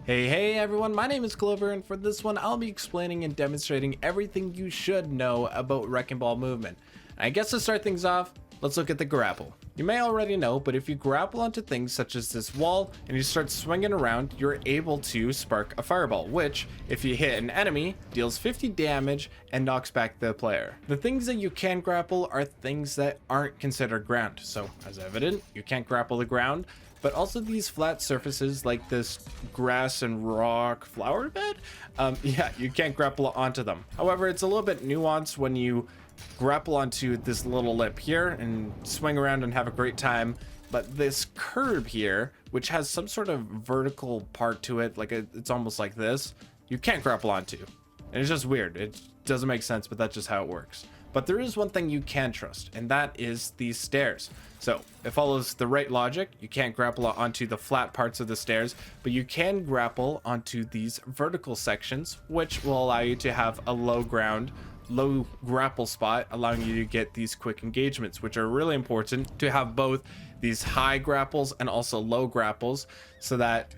Hey everyone, my name is Clover, and for this one I'll be explaining and demonstrating everything you should know about wrecking ball movement. I guess to start things off, let's look at the grapple. You may already know, but if you grapple onto things such as this wall and you start swinging around, you're able to spark a fireball, which, if you hit an enemy, deals 50 damage and knocks back the player. The things that you can grapple are things that aren't considered ground, so as evident, you can't grapple the ground, but also these flat surfaces like this grass and rock flower bed, yeah, you can't grapple onto them. However, it's a little bit nuanced when you grapple onto this little lip here and swing around and have a great time, but this curb here, which has some sort of vertical part to it, like it's almost like this, you can't grapple onto, and it's just weird. It doesn't make sense, but that's just how it works. But there is one thing you can trust, and that is these stairs. So it follows the right logic. You can't grapple onto the flat parts of the stairs, but you can grapple onto these vertical sections, which will allow you to have a low grapple spot, allowing you to get these quick engagements, which are really important to have both these high grapples and also low grapples, so that,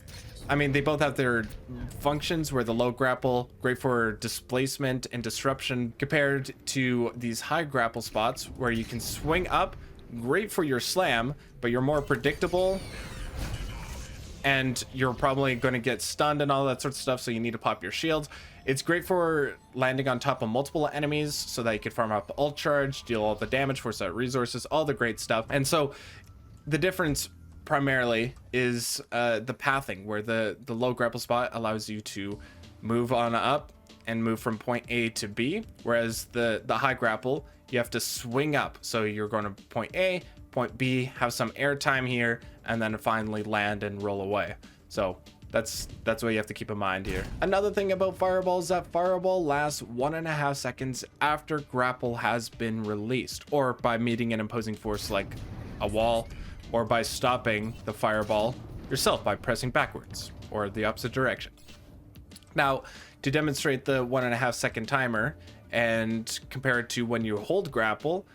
I mean, they both have their functions, where the low grapple, great for displacement and disruption, compared to these high grapple spots where you can swing up, great for your slam, but you're more predictable and you're probably going to get stunned and all that sort of stuff, so you need to pop your shields. It's great for landing on top of multiple enemies so that you can farm up ult charge, deal all the damage, force out resources, all the great stuff. And so the difference primarily is the pathing, where the low grapple spot allows you to move on up and move from point A to B, whereas the high grapple, you have to swing up, so you're going to point A, point B, have some air time here, and then finally land and roll away. So that's what you have to keep in mind here. Another thing about fireball is that fireball lasts 1.5 seconds after grapple has been released, or by meeting an opposing force like a wall, or by stopping the fireball yourself by pressing backwards or the opposite direction. Now, to demonstrate the 1.5 second timer and compare it to when you hold grapple,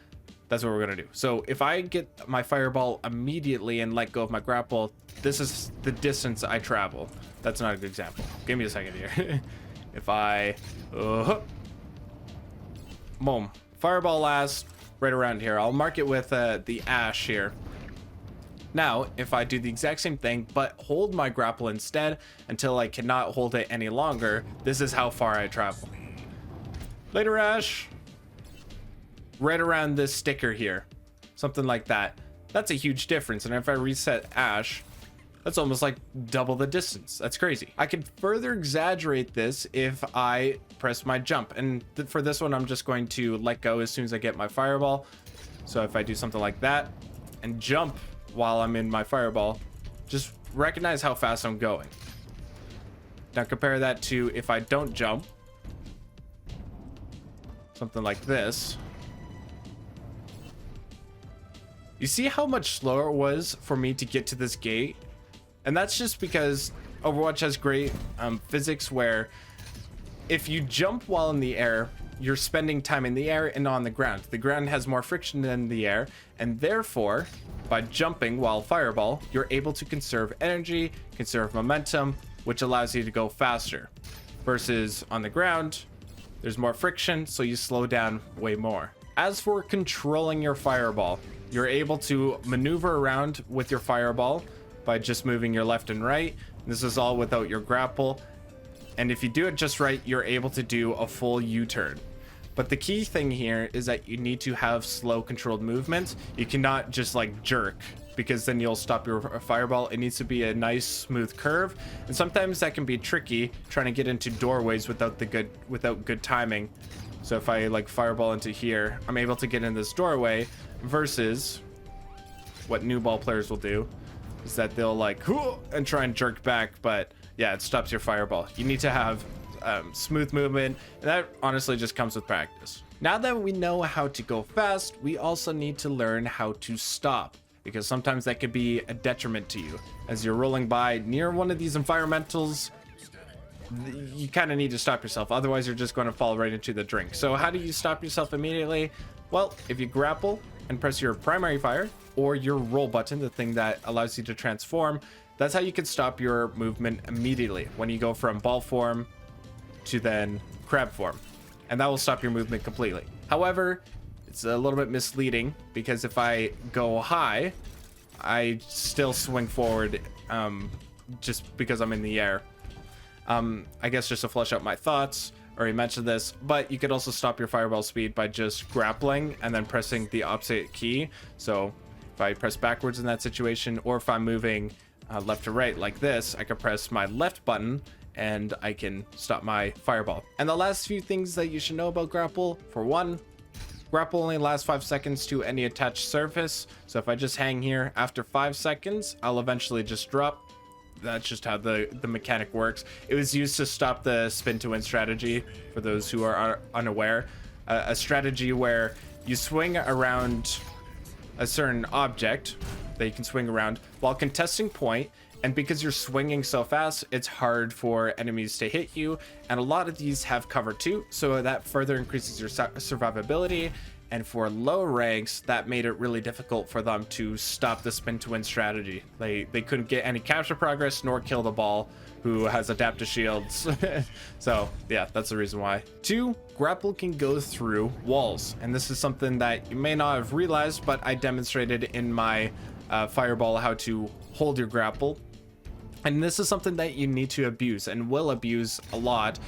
that's what we're gonna do. So if I get my fireball immediately and let go of my grapple, this is the distance I travel. That's not a good example. Give me a second here. If I boom, fireball lasts right around here. I'll mark it with the ash here. Now, if I do the exact same thing, but hold my grapple instead until I cannot hold it any longer, this is how far I travel. Later, Ash. Right around this sticker here. Something like that. That's a huge difference. And if I reset Ash, that's almost like double the distance. That's crazy. I can further exaggerate this if I press my jump. And for this one, I'm just going to let go as soon as I get my fireball. So if I do something like that and jump while I'm in my fireball, just recognize how fast I'm going. Now compare that to if I don't jump, something like this. You see how much slower it was for me to get to this gate? And that's just because Overwatch has great physics, where if you jump while in the air, you're spending time in the air and on the ground. The ground has more friction than the air, and therefore, by jumping while fireball, you're able to conserve energy, conserve momentum, which allows you to go faster. Versus on the ground, there's more friction, so you slow down way more. As for controlling your fireball, you're able to maneuver around with your fireball by just moving your left and right. This is all without your grapple. And if you do it just right, you're able to do a full U-turn. But the key thing here is that you need to have slow controlled movement. You cannot just like jerk, because then you'll stop your fireball. It needs to be a nice smooth curve, and sometimes that can be tricky trying to get into doorways without good timing. So if I like fireball into here, I'm able to get in this doorway, versus what new ball players will do is that they'll like and try and jerk back, but yeah, it stops your fireball. You need to have smooth movement, and that honestly just comes with practice. Now that we know how to go fast, we also need to learn how to stop, because sometimes that could be a detriment to you. As you're rolling by near one of these environmentals, you kind of need to stop yourself, otherwise you're just going to fall right into the drink. So how do you stop yourself immediately? Well, if you grapple and press your primary fire or your roll button, the thing that allows you to transform, That's how you can stop your movement immediately when you go from ball form to then crab form, and that will stop your movement completely. However, it's a little bit misleading because if I go high, I still swing forward just because I'm in the air. I guess just to flesh out my thoughts, already mentioned this, but you could also stop your fireball speed by just grappling and then pressing the opposite key. So if I press backwards in that situation, or if I'm moving left to right like this, I can press my left button and I can stop my fireball. And the last few things that you should know about grapple: for one, grapple only lasts 5 seconds to any attached surface. So if I just hang here, after 5 seconds, I'll eventually just drop. That's just how the mechanic works. It was used to stop the spin to win strategy, for those who are unaware. A strategy where you swing around a certain object that you can swing around while contesting point, and because you're swinging so fast, it's hard for enemies to hit you, and a lot of these have cover too, so that further increases your survivability. And for low ranks, that made it really difficult for them to stop the spin to win strategy. They couldn't get any capture progress nor kill the ball, who has adaptive shields. So yeah, that's the reason why. 2, grapple can go through walls, and this is something that you may not have realized, but I demonstrated in my fireball how to hold your grapple. And this is something that you need to abuse, and will abuse a lot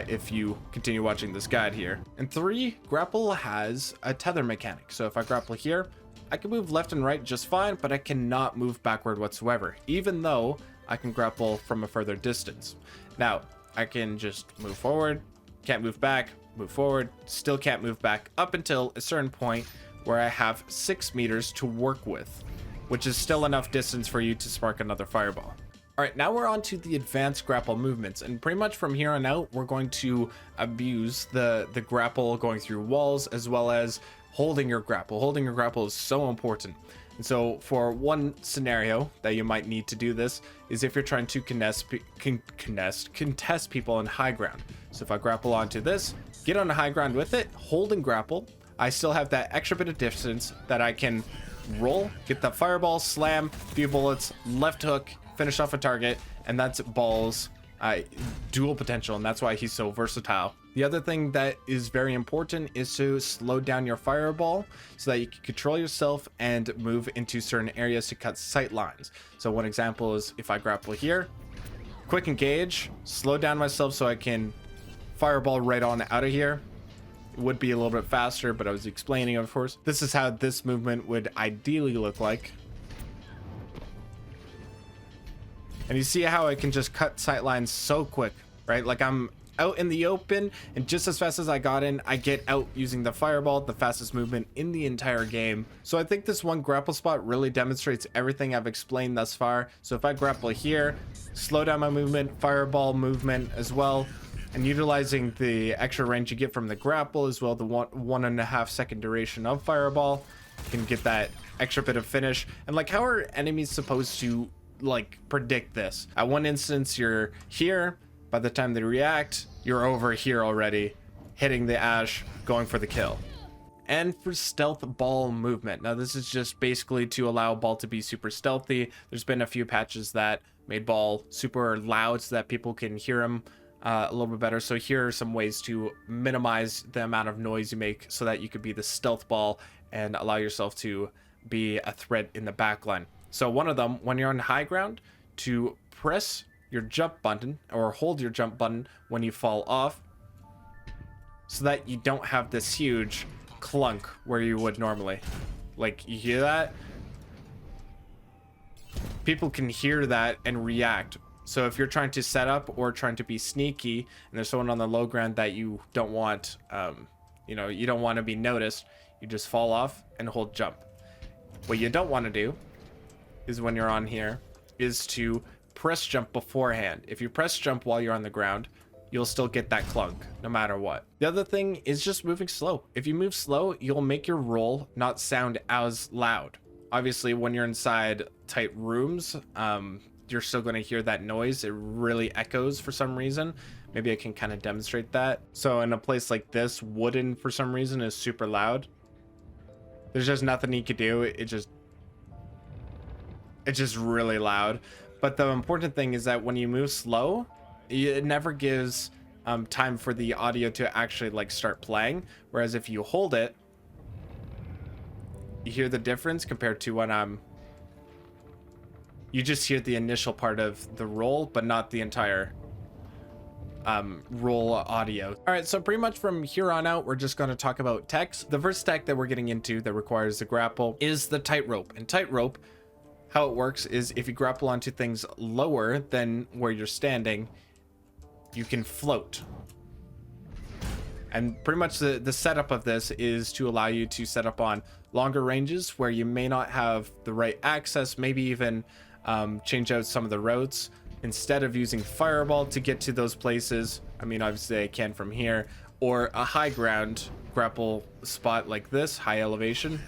if you continue watching this guide here. And 3, grapple has a tether mechanic. So if I grapple here, I can move left and right just fine, but I cannot move backward whatsoever, even though I can grapple from a further distance. Now, I can just move forward, can't move back, move forward, still can't move back, up until a certain point where I have 6 meters to work with, which is still enough distance for you to spark another fireball. All right, now we're on to the advanced grapple movements, and pretty much from here on out, we're going to abuse the grapple going through walls, as well as holding your grapple. Holding your grapple is so important. And so for one scenario that you might need to do this is if you're trying to contest people on high ground. So if I grapple onto this, get on a high ground with it, hold and grapple, I still have that extra bit of distance that I can roll, get that fireball, slam, few bullets, left hook, finish off a target, and that's Ball's dual potential, and that's why he's so versatile. The other thing that is very important is to slow down your fireball so that you can control yourself and move into certain areas to cut sight lines. So one example is if I grapple here, quick engage, slow down myself so I can fireball right on out of here. It would be a little bit faster, but I was explaining, of course. This is how this movement would ideally look like. And you see how I can just cut sight lines so quick, right? Like I'm out in the open, and just as fast as I got in, I get out using the fireball, the fastest movement in the entire game. So I think this one grapple spot really demonstrates everything I've explained thus far. So if I grapple here, slow down my movement, fireball movement as well, and utilizing the extra range you get from the grapple as well, the 1.5 second duration of fireball, you can get that extra bit of finish. And like, how are enemies supposed to like predict this? At one instance you're here, by the time they react you're over here already, hitting the ash, going for the kill. And for stealth ball movement, now this is just basically to allow Ball to be super stealthy. There's been a few patches that made Ball super loud so that people can hear him a little bit better. So here are some ways to minimize the amount of noise you make so that you could be the stealth Ball and allow yourself to be a threat in the backline. So one of them, when you're on high ground, to press your jump button or hold your jump button when you fall off, so that you don't have this huge clunk where you would normally. Like, you hear that? People can hear that and react. So if you're trying to set up or trying to be sneaky and there's someone on the low ground that you don't want, you don't want to be noticed, you just fall off and hold jump. What you don't want to do is, when you're on here, is to press jump beforehand. If you press jump while you're on the ground, you'll still get that clunk no matter what. The other thing is just moving slow. If you move slow, you'll make your roll not sound as loud. Obviously, when you're inside tight rooms, you're still going to hear that noise. It really echoes for some reason. Maybe I can kind of demonstrate that. So in a place like this, wooden for some reason is super loud. There's just nothing you could do. It's just really loud. But the important thing is that when you move slow, it never gives time for the audio to actually like start playing. Whereas if you hold it, you hear the difference compared to when you just hear the initial part of the roll, but not the entire roll audio. All right, so pretty much from here on out, we're just going to talk about techs. The first tech that we're getting into that requires the grapple is the tightrope. And tightrope, how it works is if you grapple onto things lower than where you're standing, you can float. And pretty much the setup of this is to allow you to set up on longer ranges where you may not have the right access, maybe even change out some of the routes. Instead of using fireball to get to those places, I mean, obviously I can from here, or a high ground grapple spot like this, high elevation.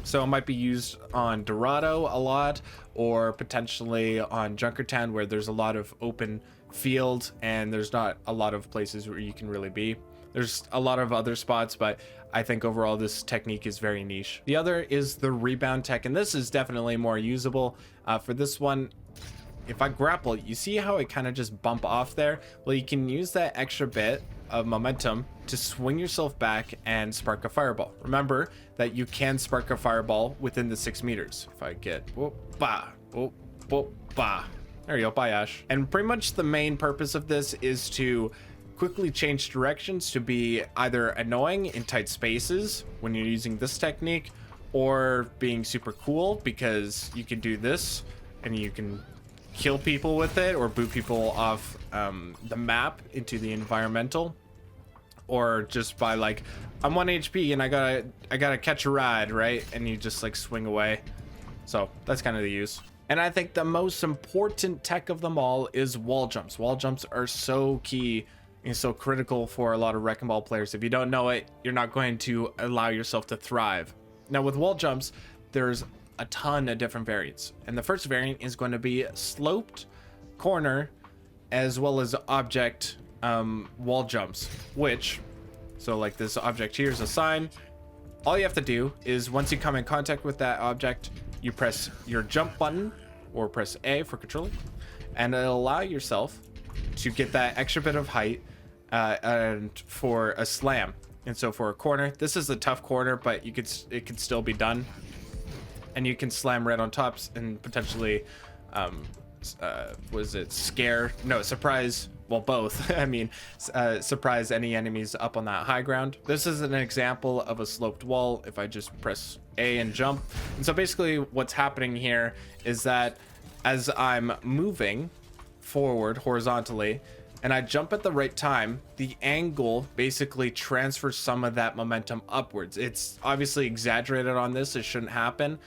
So it might be used on Dorado a lot, or potentially on Junkertown where there's a lot of open field and there's not a lot of places where you can really be. There's a lot of other spots, but I think overall this technique is very niche. The other is the Rebound Tech, and this is definitely more usable. For this one, if I grapple, you see how I kind of just bump off there? Well, you can use that extra bit of momentum to swing yourself back and spark a fireball. Remember that you can spark a fireball within the 6 meters. If I get whoop, bah, whoop, whoop, bah. There you go, bye Ash. And pretty much the main purpose of this is to quickly change directions to be either annoying in tight spaces when you're using this technique, or being super cool because you can do this and you can kill people with it or boot people off the map into the environmental, or just by like, I'm 1 HP and I gotta catch a ride, right? And you just like swing away. So that's kind of the use. And I think the most important tech of them all is wall jumps. Wall jumps are so key and so critical for a lot of Wrecking Ball players. If you don't know it, you're not going to allow yourself to thrive. Now with wall jumps, there's a ton of different variants, and the first variant is going to be sloped, corner, as well as object wall jumps, which, so like this object here is a sign. All you have to do is once you come in contact with that object, you press your jump button or press A for controlling, and it'll allow yourself to get that extra bit of height and for a slam. And so for a corner, this is a tough corner, but it could still be done. And you can slam right on tops and potentially, surprise, well, both. I mean, surprise any enemies up on that high ground. This is an example of a sloped wall if I just press A and jump. And so basically what's happening here is that as I'm moving forward horizontally and I jump at the right time, the angle basically transfers some of that momentum upwards. It's obviously exaggerated on this. It shouldn't happen.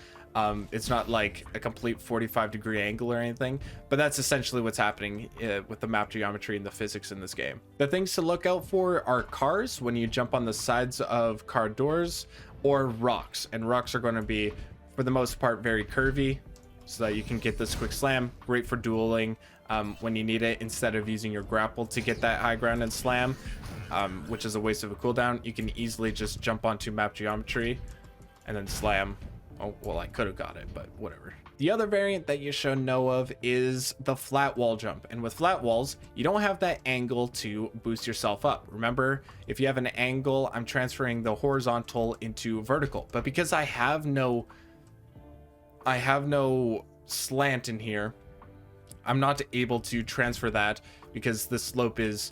It's not like a complete 45-degree angle or anything, but that's essentially what's happening with the map geometry and the physics in this game. The things to look out for are cars when you jump on the sides of car doors, or rocks. And rocks are going to be, for the most part, very curvy, so that you can get this quick slam. Great for dueling when you need it, instead of using your grapple to get that high ground and slam, which is a waste of a cooldown. You can easily just jump onto map geometry and then slam. Oh, well, I could have got it, but whatever. The other variant that you should know of is the flat wall jump. And with flat walls, you don't have that angle to boost yourself up. Remember, if you have an angle, I'm transferring the horizontal into vertical. But because I have no slant in here, I'm not able to transfer that because the slope is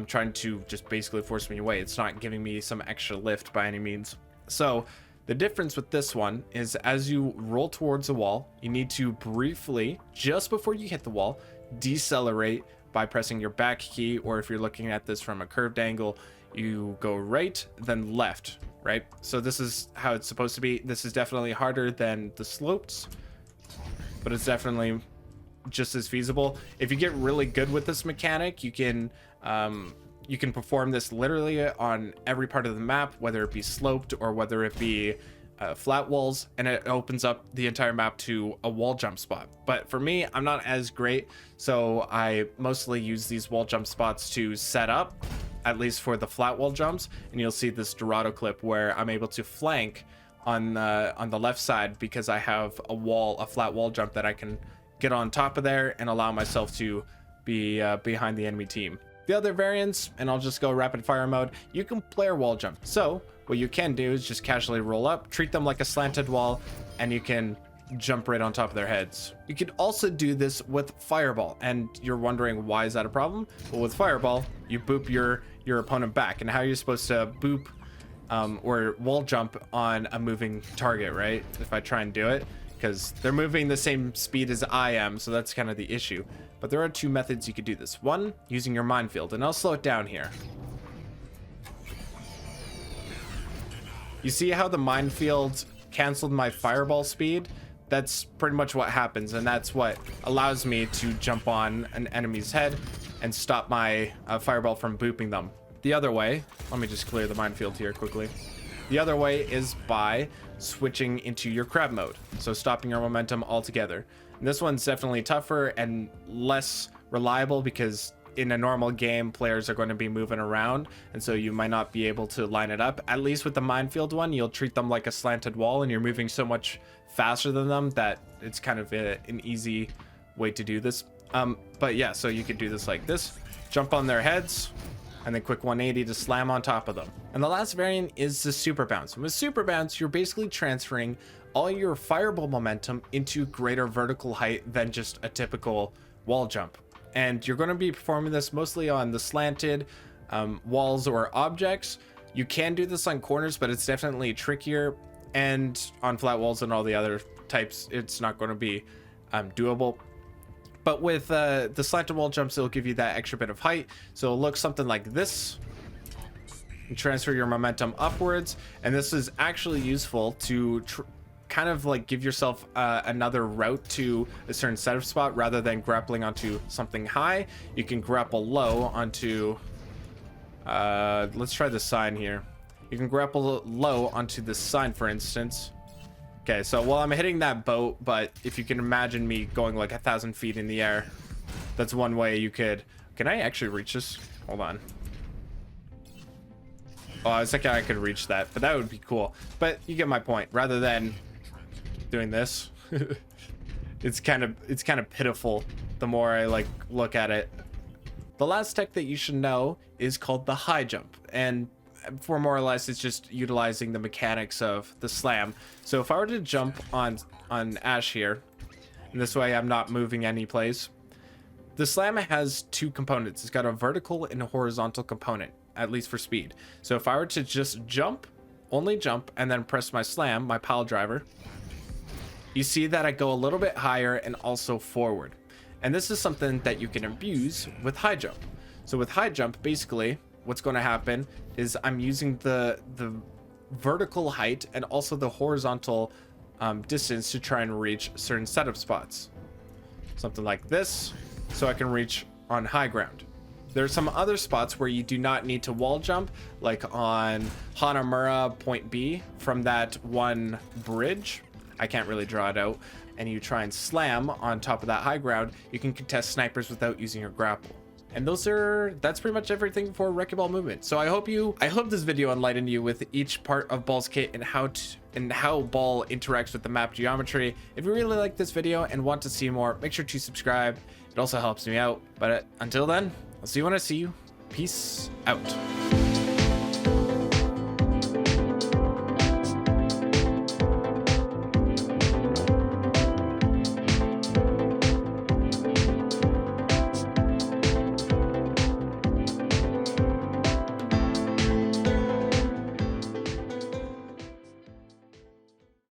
trying to just basically force me away. It's not giving me some extra lift by any means. So the difference with this one is as you roll towards the wall, you need to briefly, just before you hit the wall, decelerate by pressing your back key, or if you're looking at this from a curved angle, you go right, then left, right? So this is how it's supposed to be. This is definitely harder than the slopes, but it's definitely just as feasible. If you get really good with this mechanic, you can perform this literally on every part of the map, whether it be sloped or whether it be flat walls, and it opens up the entire map to a wall jump spot. But for me, I'm not as great, so I mostly use these wall jump spots to set up, at least for the flat wall jumps. And you'll see this Dorado clip where I'm able to flank on the left side because I have a flat wall jump that I can get on top of there and allow myself to be behind the enemy team. The other variants, and I'll just go rapid fire mode, you can player wall jump. So what you can do is just casually roll up, treat them like a slanted wall, and you can jump right on top of their heads. You could also do this with fireball, and you're wondering why is that a problem? Well, with fireball, you boop your opponent back, and how you're supposed to boop or wall jump on a moving target, right? If I try and do it, because they're moving the same speed as I am, so that's kind of the issue. But there are two methods you could do this. One, using your minefield, and I'll slow it down here. You see how the minefield canceled my fireball speed? That's pretty much what happens, and that's what allows me to jump on an enemy's head and stop my fireball from booping them. The other way, let me just clear the minefield here quickly. The other way is by switching into your crab mode, so stopping your momentum altogether. And this one's definitely tougher and less reliable because in a normal game, players are going to be moving around, and so you might not be able to line it up. At least with the minefield one, you'll treat them like a slanted wall, and you're moving so much faster than them that it's kind of an easy way to do this. But yeah, so you could do this like this, jump on their heads, and then quick 180 to slam on top of them. And the last variant is the super bounce. And with super bounce, you're basically transferring all your fireball momentum into greater vertical height than just a typical wall jump. And you're going to be performing this mostly on the slanted walls or objects. You can do this on corners, but it's definitely trickier. And on flat walls and all the other types, it's not going to be doable. But with the slanted wall jumps, it'll give you that extra bit of height. So it'll look something like this. You transfer your momentum upwards. And this is actually useful to kind of like give yourself another route to a certain setup spot rather than grappling onto something high. You can grapple low onto let's try the sign here. You can grapple low onto this sign, for instance. Okay, so while I'm hitting that boat, but if you can imagine me going like 1,000 feet in the air, that's one way you could. Can I actually reach this? Hold on. Oh, I was thinking I could reach that, but that would be cool. But you get my point. Rather than doing this, it's kind of pitiful the more I like look at it. The last tech that you should know is called the high jump, and for more or less it's just utilizing the mechanics of the slam. So if I were to jump on Ash here, and this way I'm not moving any place, the slam has two components. It's got a vertical and a horizontal component, at least for speed. So if I were to just jump, only jump, and then press my slam, my pile driver, you see that I go a little bit higher and also forward. And this is something that you can abuse with high jump. So with high jump, basically what's going to happen is I'm using the vertical height and also the horizontal distance to try and reach certain setup spots. Something like this, so I can reach on high ground. There are some other spots where you do not need to wall jump, like on Hanamura Point B from that one bridge. I can't really draw it out. And you try and slam on top of that high ground, you can contest snipers without using your grapple. And that's pretty much everything for Wrecking Ball movement. So I hope this video enlightened you with each part of Ball's kit and how Ball interacts with the map geometry. If you really like this video and want to see more, make sure to subscribe. It also helps me out. But until then, I'll see you when I see you. Peace out.